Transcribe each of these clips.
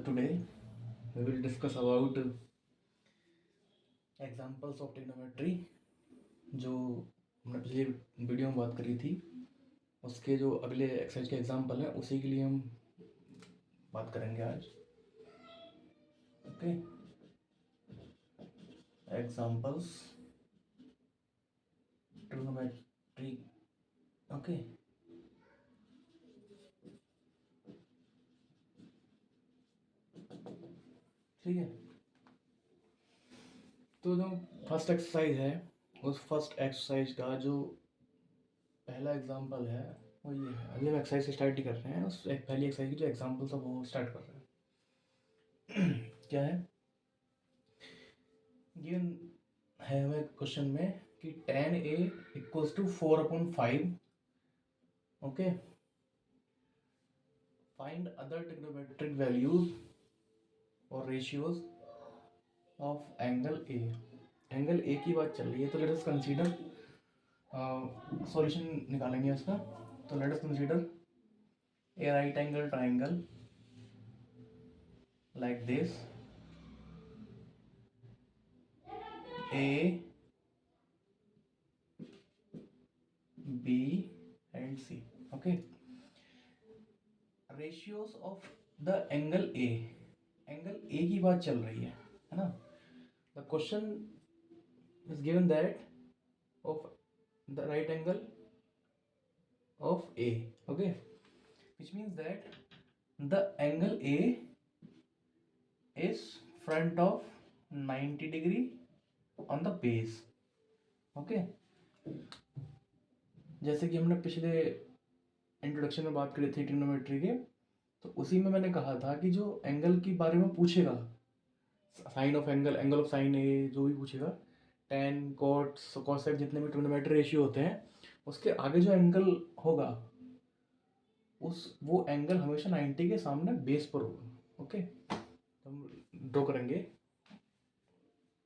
today we will discuss about examples of trigonometry जो हमने पिछली वीडियो में बात करी थी उसके जो अगले एक्सरसाइज के एग्जाम्पल हैं उसी के लिए हम बात करेंगे आज। Okay, examples trigonometry. ओके, ठीक है। तो जो फर्स्ट एक्सरसाइज है उस फर्स्ट एक्सरसाइज का जो पहला एग्जाम्पल है वो ये है। अभी हम एक्सरसाइज स्टार्ट ही कर रहे हैं, उस पहली एक्सरसाइज की जो एग्जाम्पल था वो स्टार्ट कर रहे हैं। क्या है ये है हमें क्वेश्चन में कि tan a equals to 4/5। Okay, find other trigonometric values और ratios of angle A. Angle A की बात चल रही है तो लेट अस कंसीडर सॉल्यूशन निकालेंगे उसका। तो let us consider a right angle triangle like this A B and C. Okay, ratios of the angle A. Angle A की बात चल रही है ना। The question is given that of the right angle of A. Okay, which means that the angle A is front of 90 degree on the base। Okay, जैसे कि हमने पिछले इंट्रोडक्शन में बात करी थी ट्रिग्नोमेट्री के, तो उसी में मैंने कहा था कि जो एंगल के बारे में पूछेगा, sine of angle, angle of sine A, जो भी पूछेगा, टेन कॉट कॉसेक जितने भी ट्रिग्नोमेट्री रेशियो होते हैं उसके आगे जो एंगल होगा वो एंगल हमेशा 90 के सामने बेस पर होगा। ओके, तो हम ड्रॉ करेंगे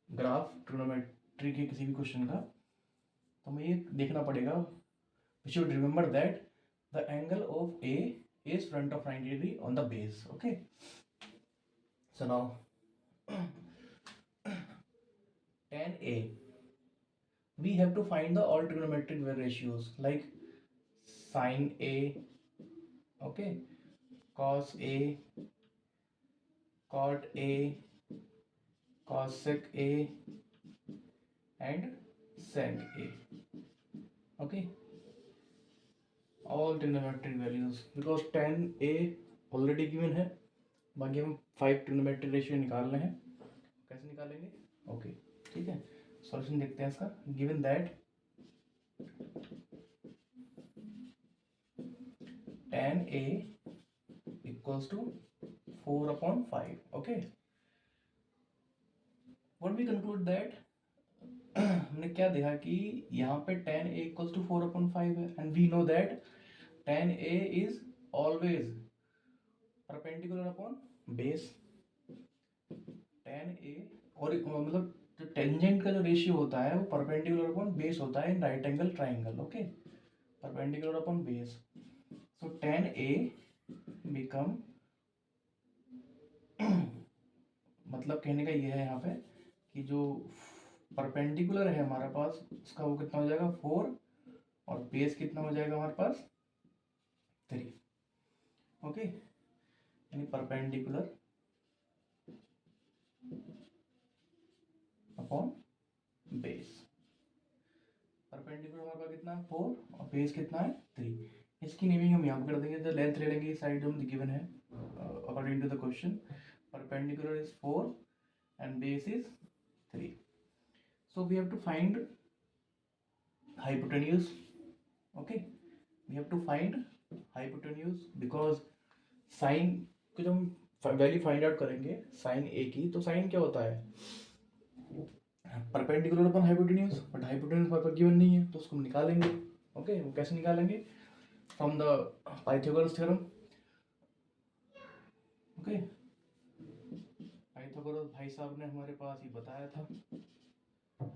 ग्राफ ट्रिग्नोमेट्री के किसी भी क्वेश्चन का। तो हमें ये देखना पड़ेगा, we should remember that the angle of A is front of 90 degree on the base. Okay, so now tan a we have to find the all trigonometric ratios like sin a, okay, cos a, cot a, cosec a and sec a। okay, all trigonometric values because tan a already given है, बाकी हम 5 trigonometric ratio निकाल रहे हैं। कैसे निकालेंगे? Okay, ठीक है, सॉल्यूशन देखते हैं इसका। Given that tan a equals to 4/5। Okay, what we conclude that हमने क्या देखा कि यहाँ पे tan a इक्वल्स टू 4/5 है and we know that tan a is always perpendicular upon base. tan a और मतलब जो टेंजेंट का जो रेशियो होता है वो परपेंडिकुलर अपॉन बेस होता है in right angle triangle. Okay, perpendicular upon base, so tan a become मतलब कहने का ये है यहाँ पे कि जो परपेंडिकुलर है हमारे पास उसका वो कितना हो जाएगा 4 और बेस कितना हो जाएगा हमारे पास 3। ओके, यानी परपेंडिकुलर अपॉन बेस, परपेंडिकुलर हमारे पास कितना है 4 और बेस कितना है 3। इसकी नेमिंग हम यहाँ पर कर देंगे, लेंथ ले लेंगे इस साइड जो हम गिवन है according to the question. Perpendicular is 4 and base is 3, so we have to find hypotenuse। okay, we have to find hypotenuse because sin को जब हम वैल्यू फाइंड आउट करेंगे sin a की, तो sin क्या होता है perpendicular upon hypotenuse, but hypotenuse हमारे पास गिवन नहीं है तो उसको हम निकालेंगे। ओके, वो कैसे निकालेंगे? From the Pythagoras theorem. Okay, Pythagoras भाई साहब ने हमारे पास ये बताया था।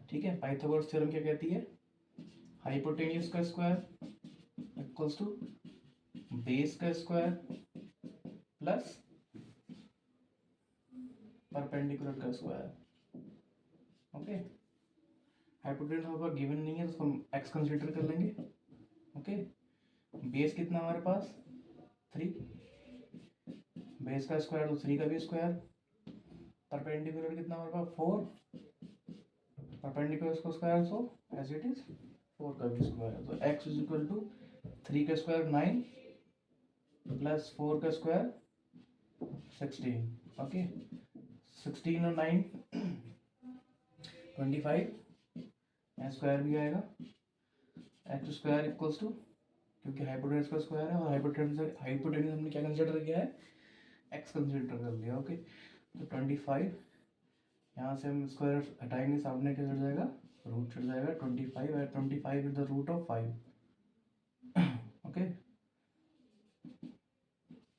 ठीक है, पाइथागोरस थ्योरम क्या कहती है? हाइपोटेन्यूज का स्क्वायर इक्वल्स टू बेस का स्क्वायर प्लस परपेंडिकुलर का स्क्वायर। ओके, हाइपोटेन्यूज होगा गिवन नहीं है तो उसको एक्स कंसीडर कर लेंगे। ओके, बेस कितना हमारे पास 3, बेस का स्क्वायर तो 3 का भी स्क्वायर, परपेंडिकुलर कितना हमारे पास 4, परपेंडिकुलर इसको square so as it is 4 का भी स्क्वायर, तो x इज इक्वल टू 3 का स्क्वायर 9 प्लस 4 का स्क्वायर 16। ओके, 16 और 9 25, स्क्वायर भी आएगा, एक्स स्क्वायर इक्वल्स टू, क्योंकि हाइपोटेन्यूज का स्क्वायर है और हाइपोटेन्यूज हमने क्या कंसिडर किया है, एक्स कंसिडर कर लिया। ओके, तो 25, यहाँ से हम स्क्वायर हटाएंगे, सामने क्या चढ़ जाएगा, रूट चढ़ जाएगा 25, और 25 is the root of 5। Okay,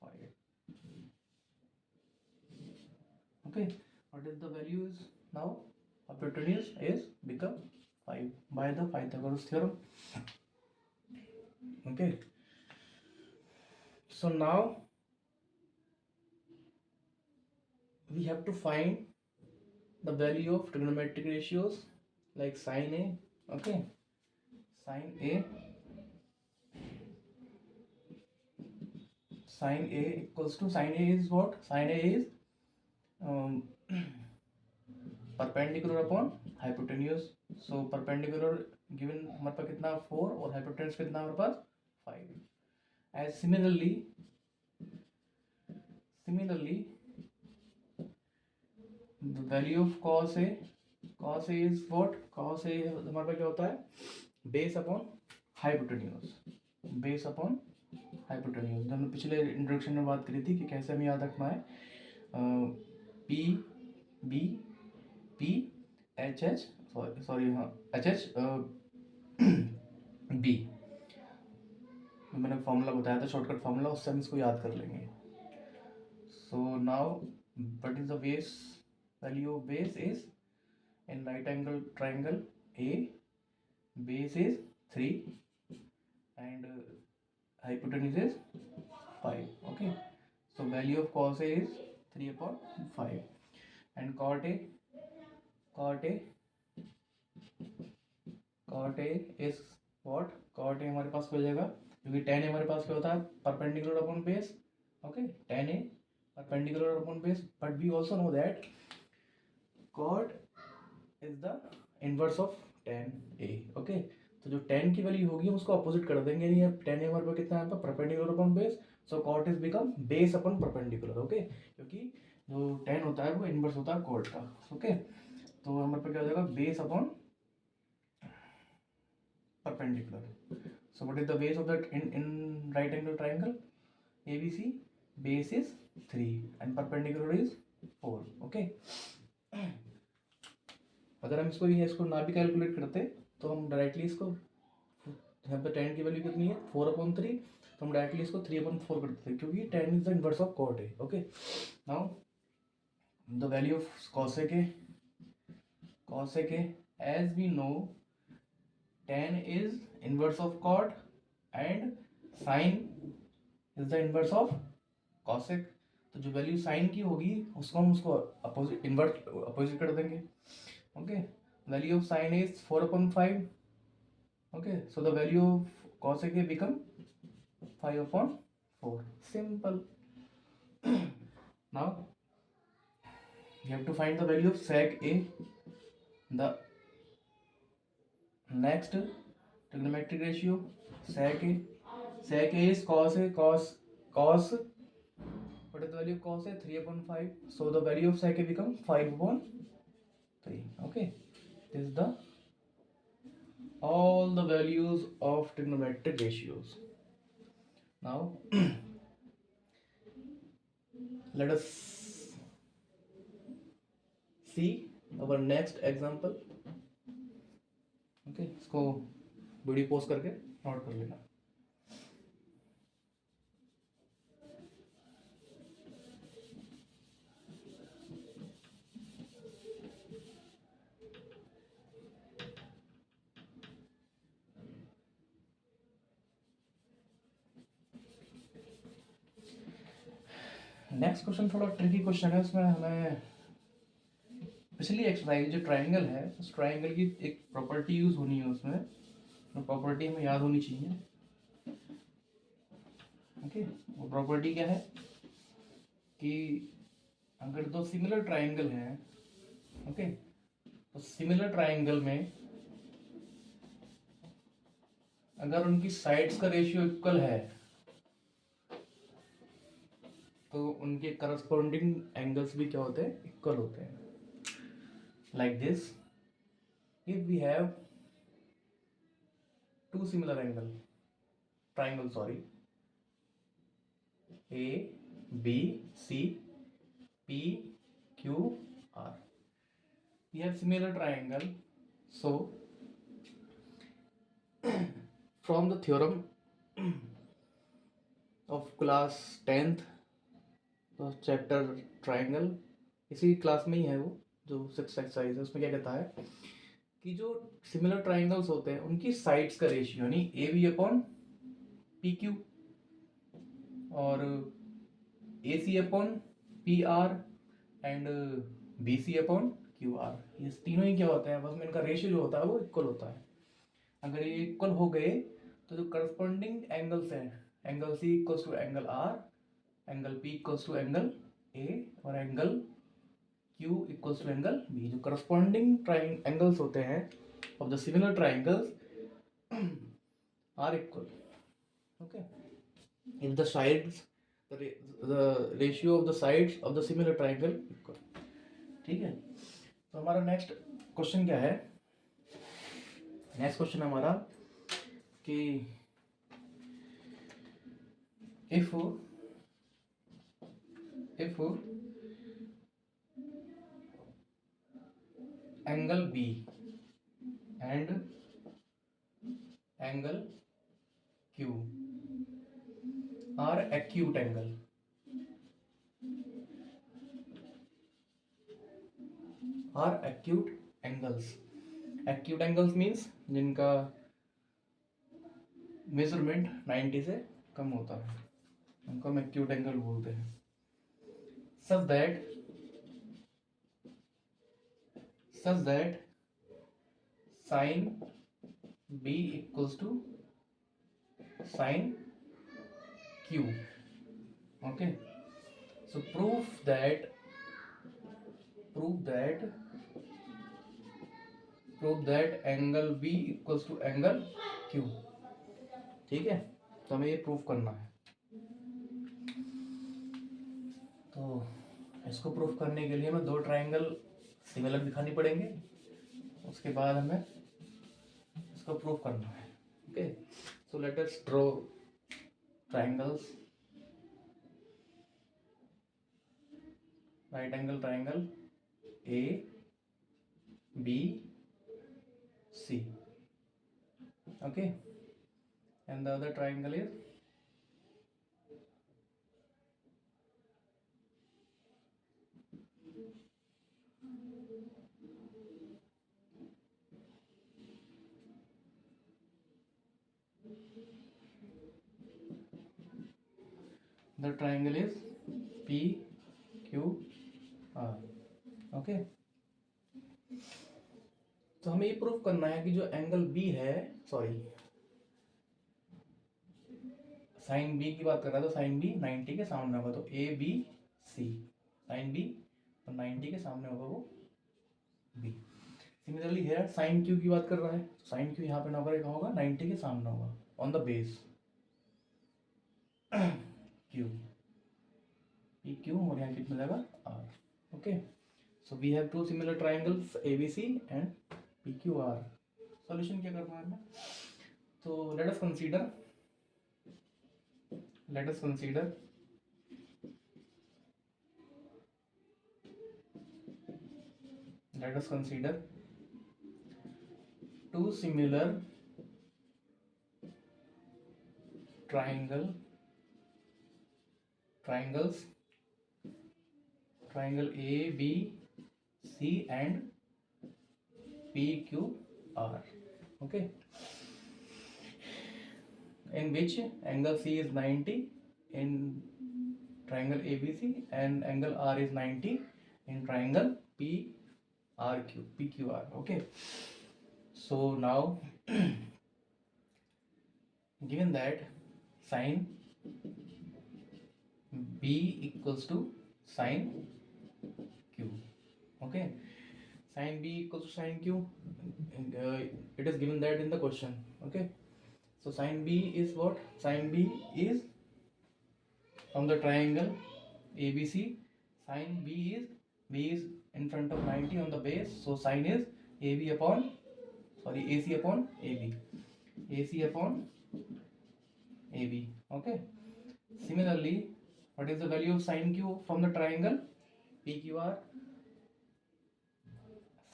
5। Okay, what is the values now? Hypotenuse is become 5 by the Pythagoras theorem. Okay, so now we have to find the value of trigonometric ratios like sin A. Okay, sin A equals to, sin A is what? Sin A is perpendicular upon hypotenuse. So perpendicular given हमारे पास कितना 4 और hypotenuse कितना हमारे पास 5। As similarly the value of cos A is what, cos A हमारे पास क्या होता है, base upon hypotenuse, base upon hypotenuse. हमने पिछले इंट्रोडक्शन में बात करी थी कि कैसे हमें याद रखना है, P B P H H sorry हाँ एच एच बी, मैंने फॉर्मूला बताया था, शॉर्टकट फॉर्मूला, उससे हम इसको याद कर लेंगे। So now what is the base, value of base is in right angle triangle A, base is 3 and hypotenuse is 5. Okay, so value of cos A is 3/5 and cot A is what, cot A हमारे पास हो जाएगा, क्योंकि tan A हमारे पास क्या होता है, perpendicular upon base. Okay, tan A perpendicular upon base, but we also know that cot is the inverse of tan A. Okay, तो जो tan की वैल्यू होगी हम उसको अपोजिट कर देंगे, नहीं है tan A हमारे पास कितना है, perpendicular upon base, so cot is become base upon perpendicular. Okay, क्योंकि जो tan होता है वो इनवर्स होता है cot का। ओके, तो हमारे पास क्या हो जाएगा, base upon perpendicular. So what is the base of that in right angle triangle ABC, base is 3 and perpendicular is 4। Okay, अगर हम इसको ना भी कैलकुलेट करते तो हम डायरेक्टली इसको, यहाँ पे tan की वैल्यू कितनी है 4/3, तो हम डायरेक्टली इसको 3/4 कर देते, क्योंकि tan is the inverse of cot है। Okay, now the value of cos A as we know tan is inverse of cot and sin is the inverse of cos A, तो जो वैल्यू sin की होगी उसको हम उसको opposite कर देंगे। Okay, value of sin is 4/5. Okay, so the value of cos A become 5/4. Simple. Now you have to find the value of sec A. The next trigonometric ratio, sec A is cos A, cos. What is the value of cos A? 3/5. So the value of sec A become 5/3. Okay, this is the all the values of trigonometric ratios. Now let us see our next example. Okay, इसको video pause करके note कर लेना। Next question थोड़ा tricky question है, उसमें हमें पिछली exercise जो ट्राइंगल है, उस ट्राइंगल की एक प्रॉपर्टी यूज होनी है उसमें, तो प्रॉपर्टी हमें याद होनी चाहिए। ओके, वो प्रॉपर्टी क्या है कि अगर दो सिमिलर ट्राइंगल हैं, ओके, तो सिमिलर ट्राइंगल में अगर उनकी साइड्स का रेशियो इक्वल है तो उनके करस्पॉन्डिंग एंगल्स भी क्या होते हैं, इक्वल होते हैं। Like this, if we have two similar triangle sorry, A B C P Q R, we have similar triangle, so from the theorem of class 10th, तो चैप्टर ट्राइंगल इसी class में ही है, वो जो 6th एक्सरसाइज है, उसमें क्या कहता है कि जो सिमिलर ट्राइंगल्स होते हैं उनकी साइड्स का रेशियो यानी A B upon P Q और A C upon P R and B C upon Q R, ये तीनों ही क्या होते हैं, बस में इनका रेशियो जो होता है वो इक्वल होता है। अगर ये इक्वल हो गए तो जो करस्पॉन्डिंग एंगल्स हैं, angle C equals to angle R, angle P equals to angle A और angle Q equals to angle B, जो करस्पॉन्डिंग एंगल्स होते हैं of the similar triangles are equal. Okay, if the sides the ratio of the sides of the similar triangle equal। ठीक है, तो हमारा next question क्या है, नेक्स्ट क्वेश्चन हमारा कि if angle B and angle Q are acute angles acute angles means जिनका measurement 90 से कम होता है, उनको हम एक्यूट एंगल बोलते हैं। such that sin B equals to sin Q। okay, so prove that angle B equals to angle Q। ठीक है, तो हमें ये प्रूव करना है। तो इसको प्रूफ करने के लिए हमें दो ट्राइंगल सिमिलर दिखानी पड़ेंगे, उसके बाद हमें इसको प्रूफ करना है। Okay, so let us draw triangles. Right angle triangle A B C, okay, and the other triangle is P Q R। Okay, तो हमें ये प्रूफ करना है कि जो एंगल B है, सॉरी साइन B की बात कर रहा है, तो साइन B 90 के सामने होगा, तो A B C, sine B तो 90 के सामने होगा वो B। सिमिलरली है साइन Q की बात कर रहा है, तो साइन Q यहाँ पे नंबर कहाँ होगा, 90 के सामने होगा on the base Q, P Q और यहाँ कितना जाएगा R। Okay, so we have two similar triangles ABC and PQR। Solution क्या करना है हमें, तो let us consider two similar triangles triangle A B C and PQR, okay, in which angle C is 90 in triangle ABC and angle R is 90 in triangle PQR। RQ, PQR. Okay. So now, given that sine B equals to sine Q. Okay. Sine B equals to sine Q. And, it is given that in the question. Okay. So sine B is what? Sine B is from the triangle ABC. Sine B is in front of 90 on the base. So sine is AB upon, sorry, AC upon AB. AC upon AB. Okay. Similarly, what is the value of sine Q from the triangle PQR?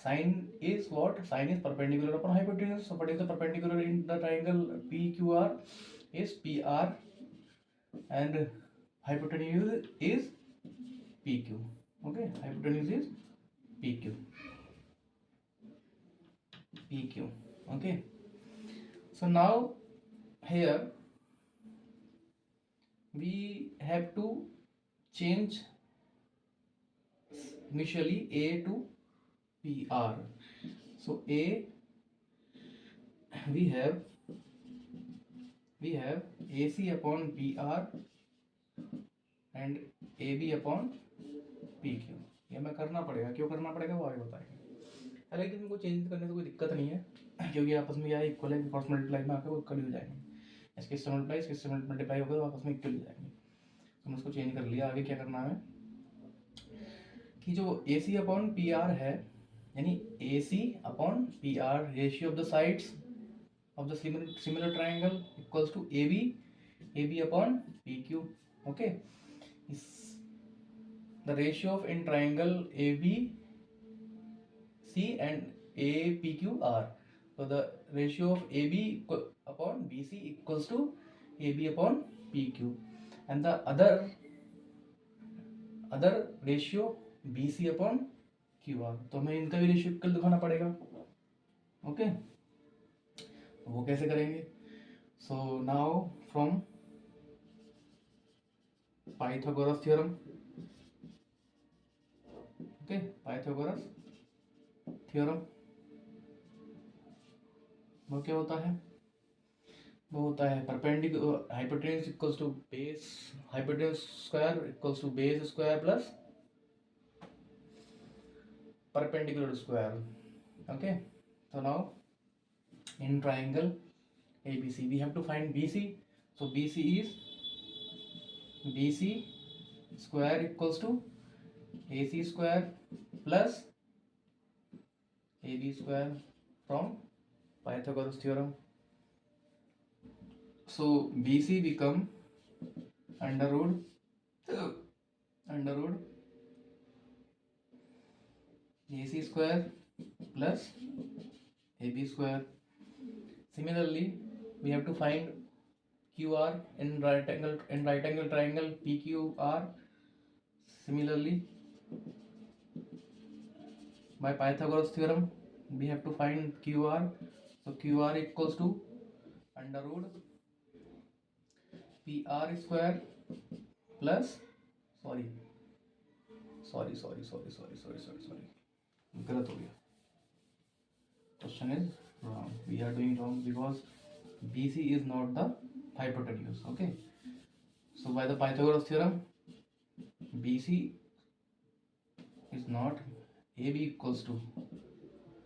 Sine is what? Sine is perpendicular upon hypotenuse. So what is the perpendicular in the triangle PQR? Is PR, and hypotenuse is PQ. Okay, hypotenuse is PQ. PQ. Okay. So now here we have to change initially A to PR. So A, we have AC upon PR and AB upon PQ. ये मैं करना पड़ेगा, क्यों करना पड़ेगा वो आगे बताएंगे। हालांकि इनको चेंज करने से कोई दिक्कत नहीं है, क्योंकि आपस में या इक्वल है, क्रॉस मल्टीप्लाई में आकर वो इक्वल हो जाएंगे। इसके मल्टीप्लाई होकर आपस में इक्वल हो जाएंगे। तो मैं इसको चेंज कर लिया। आगे क्या करना है कि जो AC अपॉन PR है, यानी AC upon PR, ratio of the sides of the similar triangle equals to AB upon PQ. Okay, is the ratio of in triangle ABC and APQR. So the ratio of AB upon BC equals to AB upon PQ, and the other ratio BC upon QR. तो हमें इनका भी ratio equal दिखाना पड़ेगा। Okay, वो कैसे करेंगे? So now from Pythagoras theorem, okay, Pythagoras theorem, वो क्या होता है? वो होता है perpendicular hypotenuse equals to base, hypotenuse square equals to base square plus perpendicular square. Okay, so now in triangle ABC we have to find BC. So BC is BC square equals to AC square plus AB square from Pythagoras theorem. So BC become under root AC square plus AB square. Similarly, we have to find QR in right angle triangle PQR. Similarly, by Pythagoras theorem, we have to find QR. So QR equals to under root PR square plus sorry गलत हो गया, question is wrong, we are doing wrong because BC is not the hypotenuse. Okay, so by the Pythagoras theorem BC is not, AB equals to,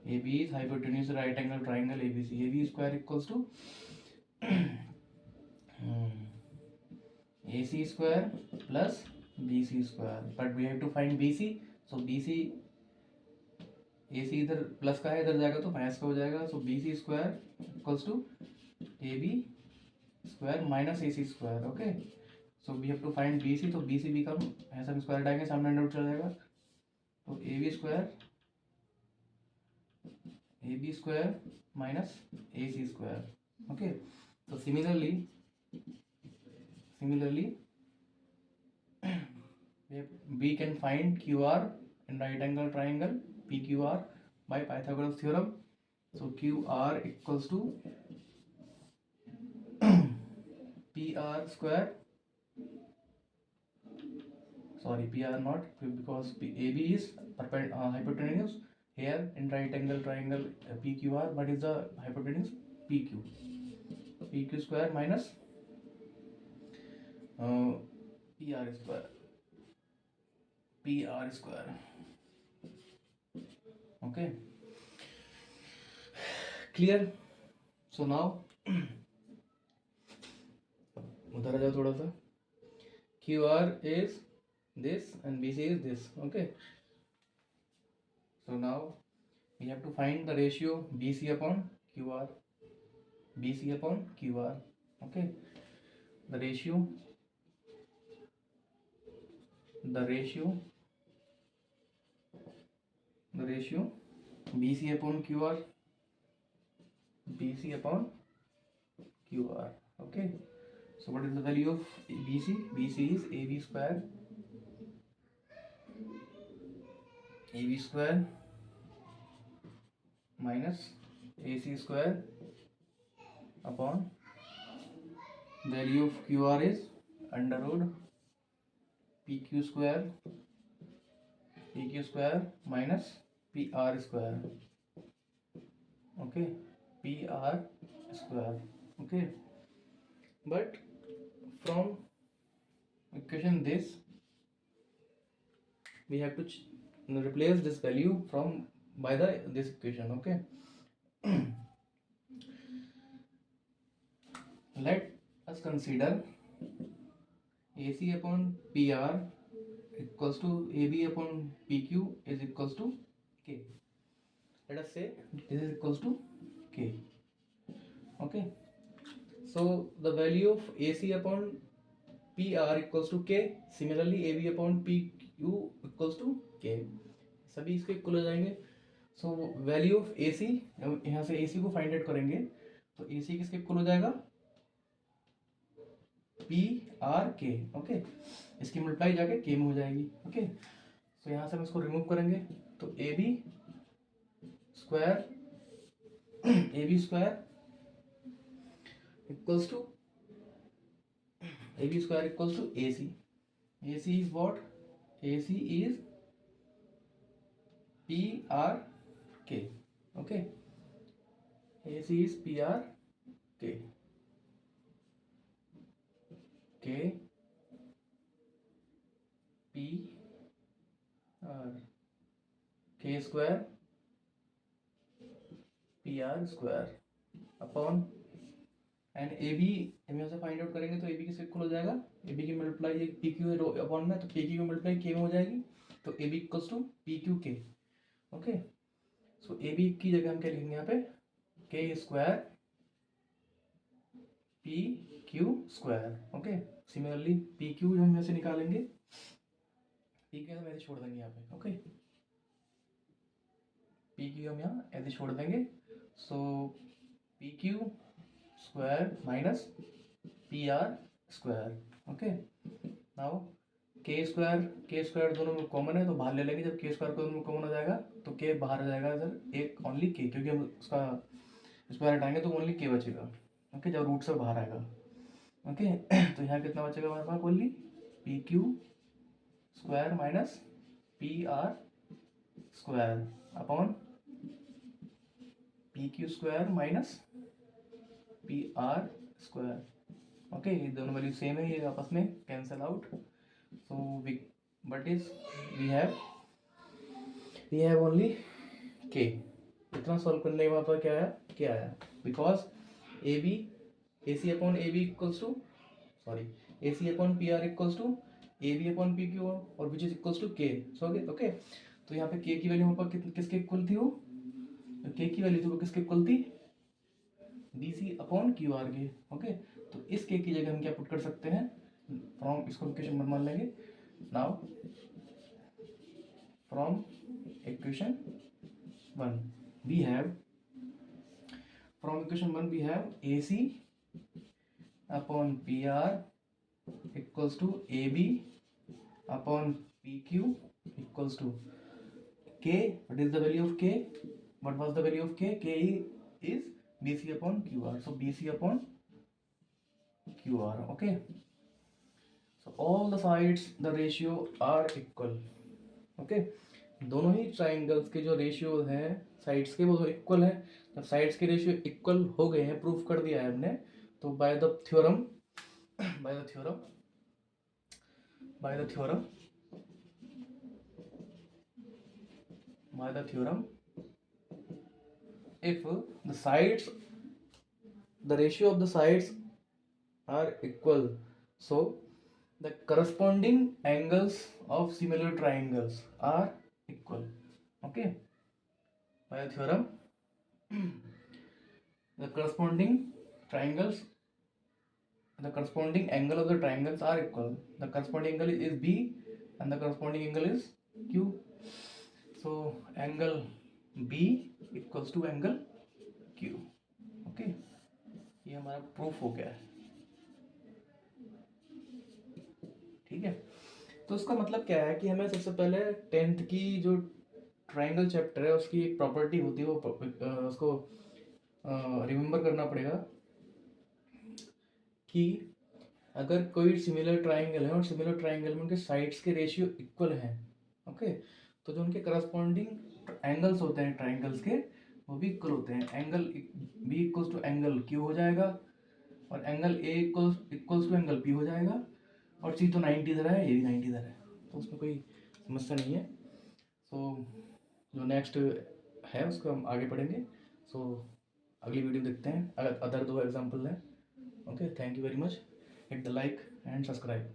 AB is hypotenuse right angle triangle ABC, AB square equals to AC square plus BC square, but we have to find BC. so BC, AC इधर plus का है, इधर जाएगा तो minus का हो जाएगा। So BC square equals to AB square minus AC square. Okay, so we have to find BC, तो BC बिकम, ऐसा स्क्वायर हटाएंगे सामने अंडर रूट चला जाएगा, तो AB square minus AC square. Okay, तो similarly we can find QR in right angle triangle PQR by Pythagoras theorem. So QR equals to PR square, sorry PR not, because AB is hypotenuse, here in right angle triangle PQR, what is the hypotenuse? PQ. PQ square minus PR square. PR square. Okay. Clear? So now उधर आ जाओ थोड़ा सा. QR is this and BC is this. Okay. So now we have to find the ratio BC upon QR. BC upon QR. Okay. The ratio BC upon QR. BC upon QR. Okay. So what is the value of BC? BC is AB square. AB square minus AC square upon value of QR is under root PQ square minus PR square. Okay, PR square. Okay, but from equation this we have to replace this value from by this equation. Okay. Let us consider AC upon PR equals to AB upon PQ is equals to K. Let us say this is equals to K. Okay. So the value of AC upon PR equals to K. Similarly AB upon PQ equals to K. सभी इसके equal हो जाएंगे. So value of AC, यहाँ से AC को find out करेंगे तो AC किसके इक्वल हो जाएगा? PRK. ओके, इसकी मल्टीप्लाई जाके K में हो जाएगी. ओके, तो यहाँ से हम इसको रिमूव करेंगे तो AB square equals to AC. AC is what? AC is PRK. Okay, AC is PRK. K P R K square PR square upon and AB हम यहाँ से फाइंड आउट करेंगे तो AB किससे इक्वल हो जाएगा? AB की मल्टीप्लाई PQ अपॉन में तो PQ की मल्टीप्लाई K में हो जाएगी तो AB equals to PQK. Okay, so AB की जगह हम क्या लिखेंगे यहाँ पे? K square PQ square. Okay, similarly PQ जो हम यहाँ से निकालेंगे, PQ हम ऐसे छोड़ देंगे यहाँ पे. ओके, PQ हम यहाँ ऐसे छोड़ देंगे. सो PQ square minus PR square. Okay, now K square दोनों में कॉमन है तो बाहर ले लेंगे. जब K स्क्वायर दोनों में कॉमन हो जाएगा तो K बाहर आ जाएगा सर, एक ओनली K, क्योंकि हम उसका स्क्वायर हटाएंगे तो ओनली K बचेगा. ओके, जब रूट से बाहर आएगा. ओके, तो यहाँ कितना बचेगा हमारे पास? Only PQ square minus PR square upon PQ square minus PR square. Okay, ये दोनों वैल्यू सेम है, ये आपस में cancel out. So we have only K. इतना सॉल्व करने के बाद क्या आया? Because AC upon AB equals to AC upon PR equals to AB upon PQ और विच is equals to K. So okay, तो यहाँ पे K की वैल्यू यहाँ पर किसके इक्वल थी? वो K की वैल्यू थी वो किसके इक्वल थी? BC अपॉन QR के. ओके, तो इस K की जगह हम क्या पुट कर सकते हैं? फ्रॉम इसको इक्वेशन वन मान लेंगे. Now from equation one we have AC upon PR equals to AB upon PQ equals to K. What is the value of K? What was the value of K? K is BC upon QR. So BC upon QR. Okay, so all the sides the ratio are equal. Okay, दोनों ही triangles के जो ratio हैं sides के वो equal है। जब sides के ratio equal हो गए हैं, प्रूफ कर दिया है हमने, तो by the theorem by the theorem by the theorem by the theorem if the sides the ratio of the sides are equal, so the corresponding angles of similar triangles are equal. Okay, by the theorem the corresponding triangles the corresponding angle of the triangles are equal. The corresponding angle is B and the corresponding angle is Q. So angle B equals to angle Q. Okay, ये हमारा proof हो गया है। ठीक है, तो इसका मतलब क्या है कि हमें सबसे पहले 10th की जो ट्राइंगल चैप्टर है उसकी एक प्रॉपर्टी होती है, वो उसको रिमेंबर करना पड़ेगा कि अगर कोई सिमिलर ट्राइंगल है और सिमिलर ट्राइंगल में उनके साइड्स के रेशियो इक्वल हैं, ओके, तो जो उनके करस्पॉन्डिंग एंगल्स होते हैं ट्राइंगल्स के वो भी इक्वल होते हैं। Angle B equals to angle Q हो जाएगा और angle A equals to angle P हो जाएगा, और सी तो 90 इधर है, ये भी 90 इधर है, तो उसमें कोई समस्या नहीं है। सो जो नेक्स्ट है उसको हम आगे पढ़ेंगे। सो अगली वीडियो देखते हैं, अगर अदर 2 एग्जाम्पल हैं। Okay, thank you very much, hit the like and subscribe.